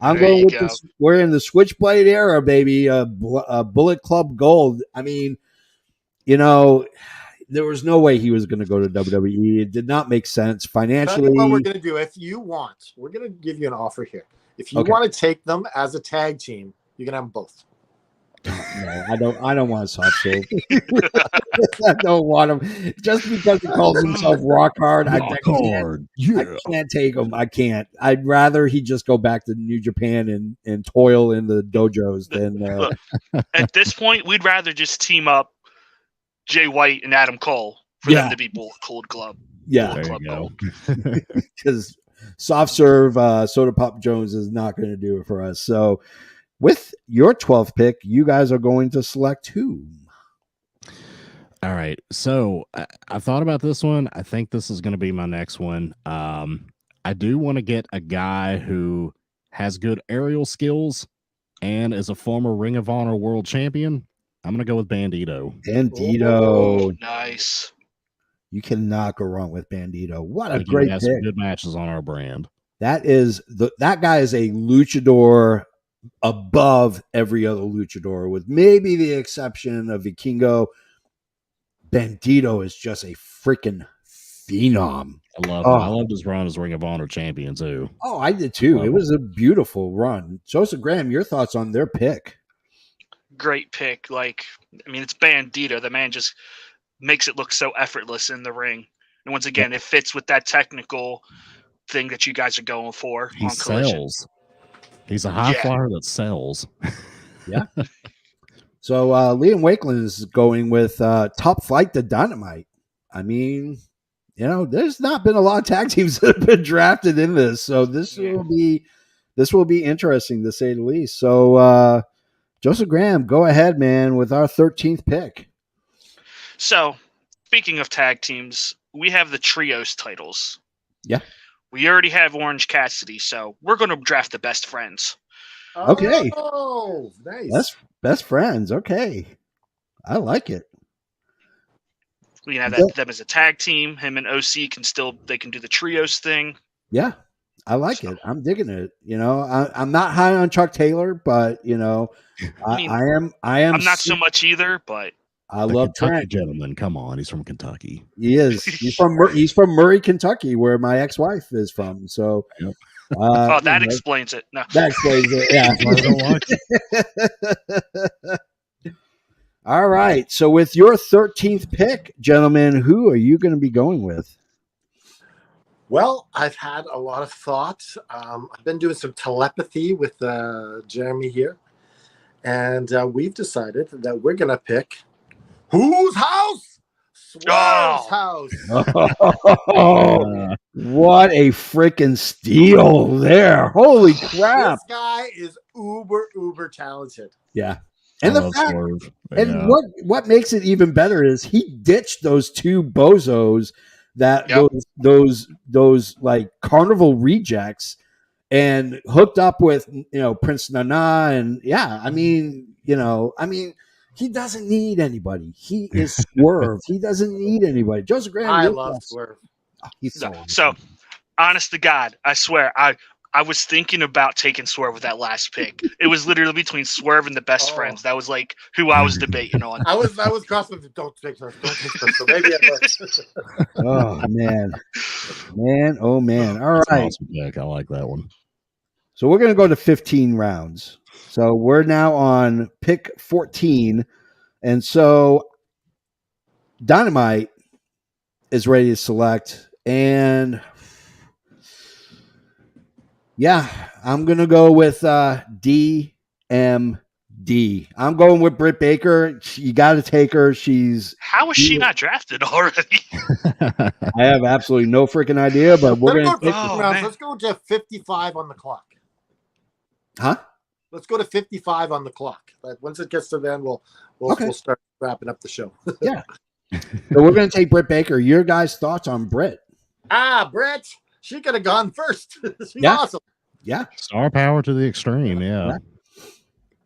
I'm going with we're in the Switchblade era, baby. Bullet Club Gold. I mean, there was no way he was going to go to WWE. It did not make sense financially. What we're going to do, if you want, we're going to give you an offer here. If you want to take them as a tag team, you can have them both. No, I don't want a soft serve. I don't want him just because he calls himself Rock Hard. I can't take him. I can't. I'd rather he just go back to New Japan and toil in the dojos than. Look, at this point, we'd rather just team up Jay White and Adam Cole for them to be Bullet Cold Club. Yeah, Bullet Club Gold. Because soft serve Soda Pop Jones is not going to do it for us. So. With your 12th pick, you guys are going to select who? All right. So I thought about this one. I think this is going to be my next one. I do want to get a guy who has good aerial skills and is a former Ring of Honor world champion. I'm going to go with Bandito. Bandito. Nice. You cannot go wrong with Bandito. What a He great has pick. some good matches on our brand. That guy is a luchador above every other luchador, with maybe the exception of Vikingo. Bandito is just a freaking phenom. I love him. I loved his run as Ring of Honor champion too. Oh, I did too. It was a beautiful run. Joseph Graham, your thoughts on their pick? Great pick. It's Bandito. The man just makes it look so effortless in the ring. And once again, it fits with that technical thing that you guys are going for. He on Collision. sells. He's a high flyer that sells. Yeah. So Liam Wakeland is going with Top Flight to Dynamite. I mean, there's not been a lot of tag teams that have been drafted in this, so this will be interesting to say the least. So Joseph Graham, go ahead, man, with our 13th pick. So, speaking of tag teams, we have the trios titles. Yeah. We already have Orange Cassidy, so we're going to draft the best friends. Okay. Oh, nice. Best friends. Okay. I like it. We can have them as a tag team. Him and OC they can do the trios thing. Yeah. I like it. I'm digging it. I'm not high on Chuck Taylor, but I am. I'm not so much either, but I The love Kentucky Trent. gentleman. Come on, he's from Kentucky. He is. He's from Murray, Kentucky, where my ex-wife is from. So, Yep. Oh, that explains it. No. that explains it. Yeah. That's why I don't like it. All right. So, with your 13th pick, gentlemen, who are you going to be going with? Well, I've had a lot of thought. I've been doing some telepathy with Jeremy here, and we've decided that we're going to pick whose house? Swerve's house. Oh, what a freaking steal there. Holy crap. This guy is uber talented. Yeah. And I the love fact, Swerve. and Yeah. what makes it even better is he ditched those two bozos that Yep. those like carnival rejects and hooked up with Prince Nana, and he doesn't need anybody. He is Swerve. He doesn't need anybody. Joseph Graham. I you're love best. Swerve. Oh, he's so No. awesome. So, honest to God, I swear, I was thinking about taking Swerve with that last pick. It was literally between Swerve and the Best Oh. Friends. That was like who I was debating on. I was crossing. Don't take her. Don't take her. So maybe I would. Oh man. Oh man. All That's an right. awesome pick. I like that one. So we're going to go to 15 rounds. So we're now on pick 14. And so Dynamite is ready to select. And yeah, I'm going to go with DMD. I'm going with Britt Baker. You got to take her. How was she not drafted already? I have absolutely no freaking idea, but we're Let's going go to 15 Oh, rounds. man. Let's go to 55 on the clock. Huh? Let's go to 55 on the clock. Like, once it gets to then, we'll Okay. we'll start wrapping up the show. So we're going to take Britt Baker. Your guys' thoughts on Britt? Brett, she could have gone first. She's Yeah. awesome. Yeah. Star power to the extreme. Yeah.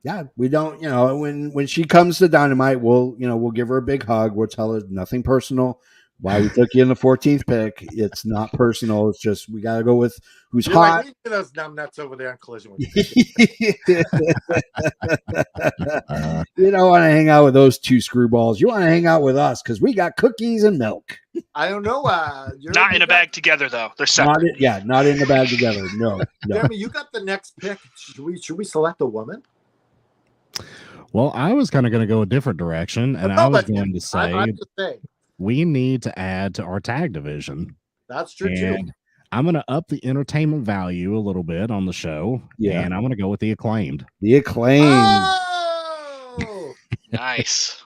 Yeah, we don't, when she comes to Dynamite, we'll give her a big hug. We'll tell her nothing personal. Why we took you in the 14th pick. It's not personal. It's just we got to go with who's You're hot. like, leave those numbnuts over there on Collision with You don't want to hang out with those two screwballs. You want to hang out with us because we got cookies and milk. I don't know. Not in a bag together though. They're separate. Not in the bag together. No. Jeremy, you got the next pick. Should we select a woman? Well, I was kind of going to go a different direction, and I was going to say I'm just saying. we need to add to our tag division. That's true too. And I'm going to up the entertainment value a little bit on the show. Yeah. And I'm going to go with the Acclaimed. The Acclaim. Oh! Nice.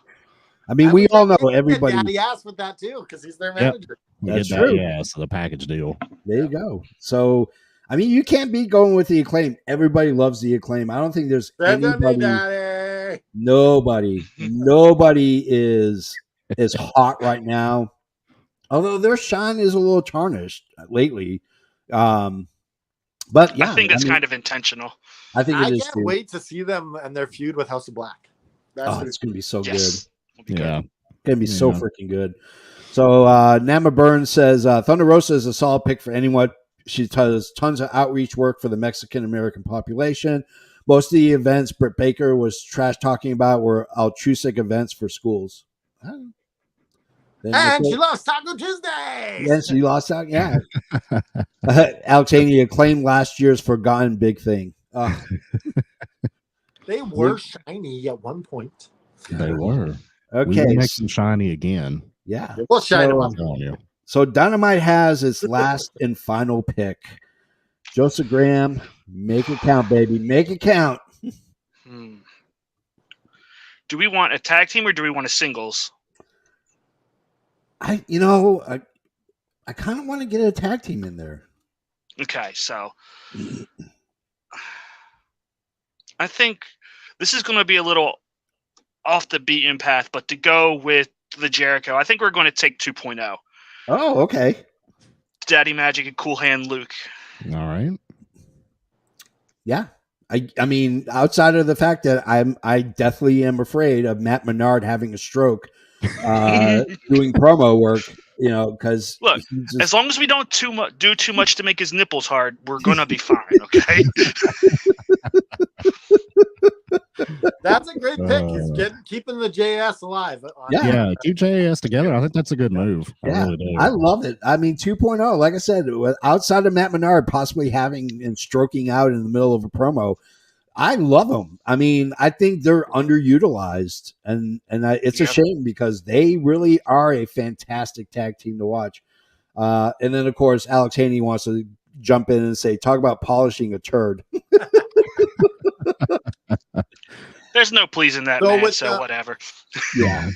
I mean, we all know everybody. Daddy asked with that too because he's their manager. We That's did that, true. yeah. So the package deal. There you go. So, I mean, you can't be going with the Acclaim. Everybody loves the Acclaim. I don't think there's Send them to anybody. Daddy. Nobody is hot right now. Although their shine is a little tarnished lately. But yeah, I think that's kind of intentional. I think I it is can't too. wait to see them and their feud with House of Black. That's Oh, gonna it's gonna be so Yes. Will be good. Yeah. good. Gonna be so Yeah. freaking good. So Nama Burns says Thunder Rosa is a solid pick for anyone. She does tons of outreach work for the Mexican American population. Most of the events Britt Baker was trash talking about were altruistic events for schools. Then And look she lost Taco Tuesday. Yes, she lost out. Yeah. Altania claimed last year's forgotten big thing. They were shiny at one point. They were. We Okay. will make them shiny again. Yeah. We'll shine them So- up. I'm telling you. So Dynamite has its last and final pick. Joseph Graham, make it count, baby. Make it count. Do we want a tag team or do we want a singles? I kind of want to get a tag team in there. Okay, so I think this is going to be a little off the beaten path, but to go with the Jericho, I think we're going to take 2.0. Oh, okay. Daddy Magic and Cool Hand Luke. All right. Yeah. I mean, outside of the fact that I definitely am afraid of Matt Menard having a stroke doing promo work because Look, as long as we don't do too much to make his nipples hard, we're gonna be fine. Okay. That's a great pick. He's keeping the JS alive. Yeah, keep JAS together. I think that's a good move. I really do. I love it. I mean, 2.0, like I said, outside of Matt Menard possibly having and stroking out in the middle of a promo, I love them. I mean, I think they're underutilized, and it's a shame because they really are a fantastic tag team to watch. And then, of course, Alex Haney wants to jump in and say, talk about polishing a turd. There's no pleasing that man, so whatever. Yeah.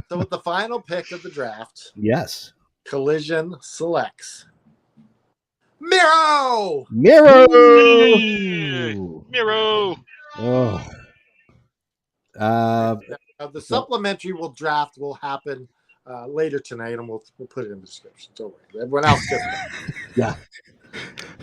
So with the final pick of the draft, yes, Collision selects Miro. Miro. Oh. The supplementary draft will happen later tonight, and we'll put it in the description. Don't worry. Everyone else gets it.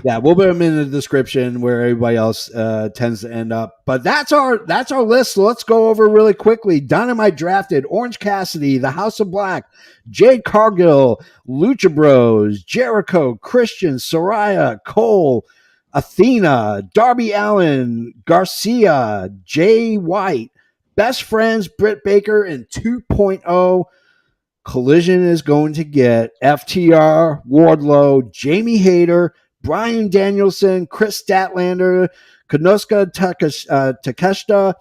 Yeah, we'll put them in the description where everybody else tends to end up. But that's our list. So let's go over really quickly. Dynamite drafted Orange Cassidy, The House of Black, Jade Cargill, Lucha Bros, Jericho, Christian, Soraya, Cole, Athena, Darby Allin, Garcia, Jay White, Best Friends, Britt Baker, and 2.0. Collision is going to get FTR, Wardlow, Jamie Hayter, Bryan Danielson, Chris Statlander, Konosuke Takeshita,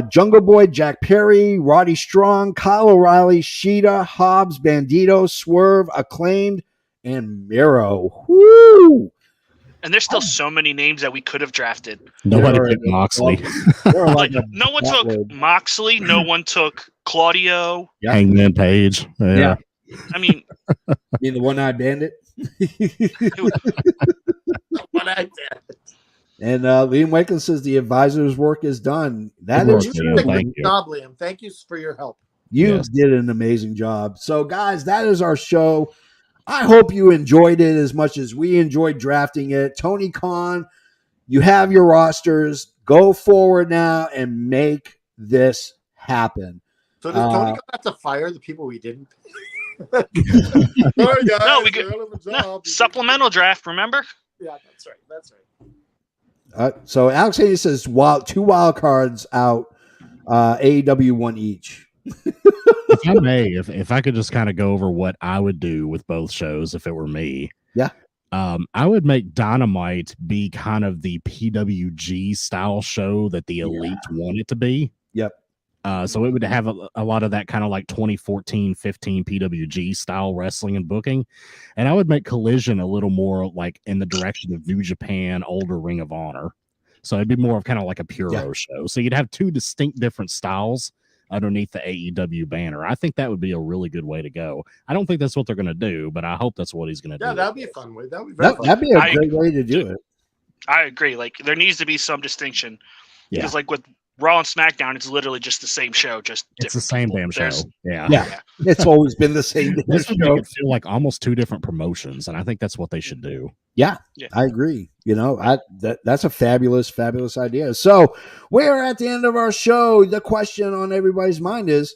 Jungle Boy, Jack Perry, Roddy Strong, Kyle O'Reilly, Sheeta, Hobbs, Bandito, Swerve, Acclaimed, and Miro. Woo! And there's still so many names that we could have drafted. Nobody picked Moxley. No one took Moxley. No one took Claudio. Hangman Page. Yeah. I mean, the One-Eyed Bandit. One-Eyed Bandit. And Liam Wakeland says the advisor's work is done. That is true. Thank you. Liam. Thank you for your help. You did an amazing job. So, guys, that is our show. I hope you enjoyed it as much as we enjoyed drafting it. Tony Khan, you have your rosters. Go forward now and make this happen. So does Tony Khan have to fire the people we didn't? Sorry, guys. No, we could supplemental draft. Remember? Yeah, that's right. So Alex Haney says 2 wild cards out. AEW 1 each. If I may, if I could just kind of go over what I would do with both shows if it were me. Yeah. I would make Dynamite be kind of the PWG style show that the Elite want it to be. Yep. So it would have a lot of that kind of like 2014-15 PWG style wrestling and booking. And I would make Collision a little more like in the direction of New Japan, older Ring of Honor. So it'd be more of kind of like a Puro show. So you'd have two distinct different styles underneath the AEW banner. I think that would be a really good way to go. I don't think that's what they're going to do, but I hope that's what he's going to do. Yeah, that'd be a fun way. That'd be a great way to do it. I agree. Like there needs to be some distinction. Yeah. Because like with Raw and SmackDown, it's literally just the same show. It's the same damn show. Yeah. It's always been the same damn this show. Would feel like almost two different promotions, and I think that's what they should do. Yeah. I agree. That's a fabulous idea. So we're at the end of our show. The question on everybody's mind is,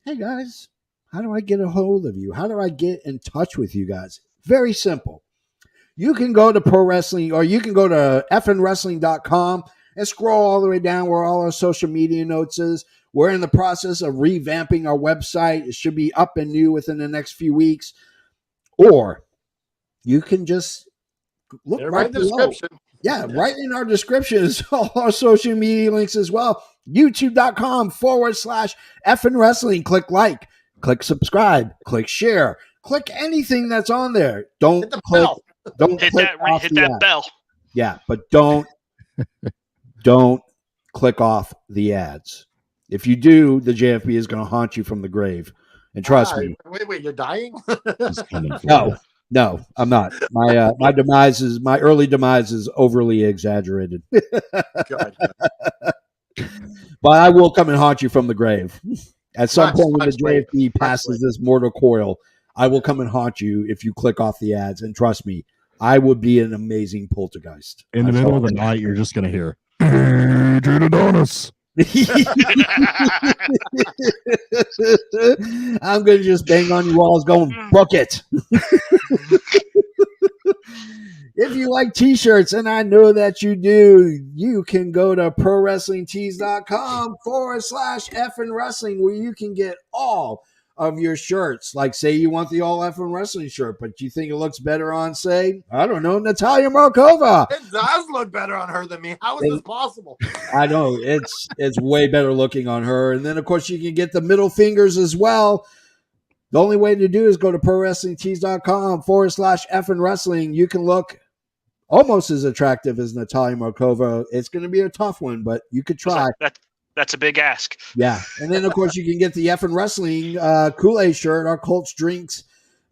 hey guys, how do I get a hold of you? How do I get in touch with you guys? Very simple. You can go to pro wrestling, or you can go to fnwrestling.com and scroll all the way down where all our social media notes is. We're in the process of revamping our website. It should be up and new within the next few weeks. Or you can just look right in the description. Yeah, right in our description is all our social media links as well. YouTube.com/effing wrestling. Click like, click subscribe, click share, click anything that's on there. Don't click. Don't hit click that bell. Yeah, but don't click off the ads. If you do, the JFB is going to haunt you from the grave. And trust me. Wait, you're dying? No, I'm not. My early demise is overly exaggerated. God. But I will come and haunt you from the grave. At some point when the JFB passes this mortal coil, I will come and haunt you if you click off the ads. And trust me, I would be an amazing poltergeist. In the middle of the night, you're just going to hear, Adrian Adonis. I'm going to just bang on your walls going, book it. If you like t-shirts, and I know that you do, you can go to prowrestlingtees.com/effing wrestling, where you can get all of your shirts. Like, say you want the all effing wrestling shirt, but you think it looks better on, say, I don't know, Natalia Markova. It does look better on her than me. How is this possible? I know it's way better looking on her. And then, of course, you can get the middle fingers as well. The only way to do is go to prowrestlingtees.com/effing wrestling. You can look almost as attractive as Natalia Markova. It's going to be a tough one, but you could try. That's a big ask. Yeah. And then, of course, you can get the effing wrestling Kool-Aid shirt. Our Colts drinks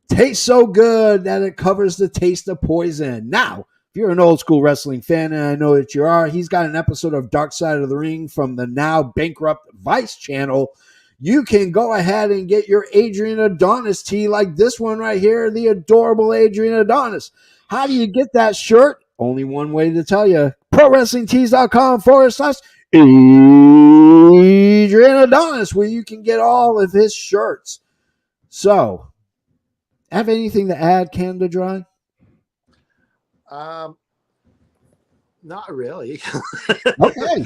taste so good that it covers the taste of poison. Now, if you're an old school wrestling fan, and I know that you are, he's got an episode of Dark Side of the Ring from the now bankrupt Vice channel. You can go ahead and get your Adrian Adonis tee like this one right here, the adorable Adrian Adonis. How do you get that shirt? Only one way to tell you. ProWrestlingTees.com/Adrian Adonis, where you can get all of his shirts. So, have anything to add, Canada Dry? Not really. Okay.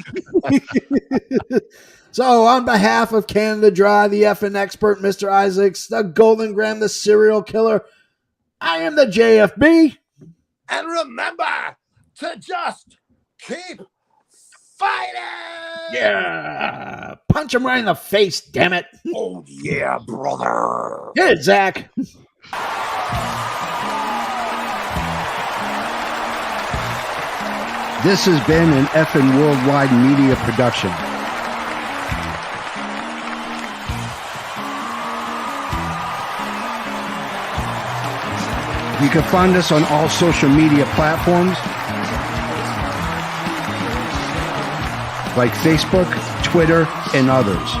So, on behalf of Canada Dry, the effing expert, Mr. Isaacs, the Golden Graham, the serial killer, I am the JFB. And remember to just keep fighting. Yeah. Punch him right in the face, damn it. Oh, yeah, brother. Hit it, Zach. This has been an effing worldwide media production. You can find us on all social media platforms like Facebook, Twitter, and others.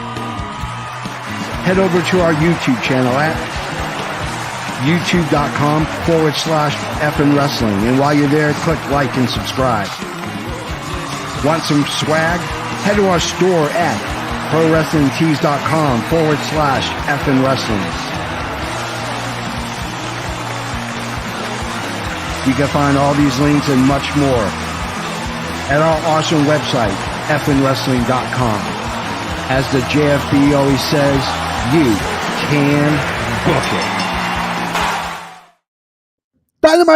Head over to our YouTube channel at youtube.com/effing wrestling. And while you're there, click like and subscribe. Want some swag? Head to our store at prowrestlingtees.com/effing wrestling. You can find all these links and much more at our awesome website, effingwrestling.com. As the JFB always says, you can book it.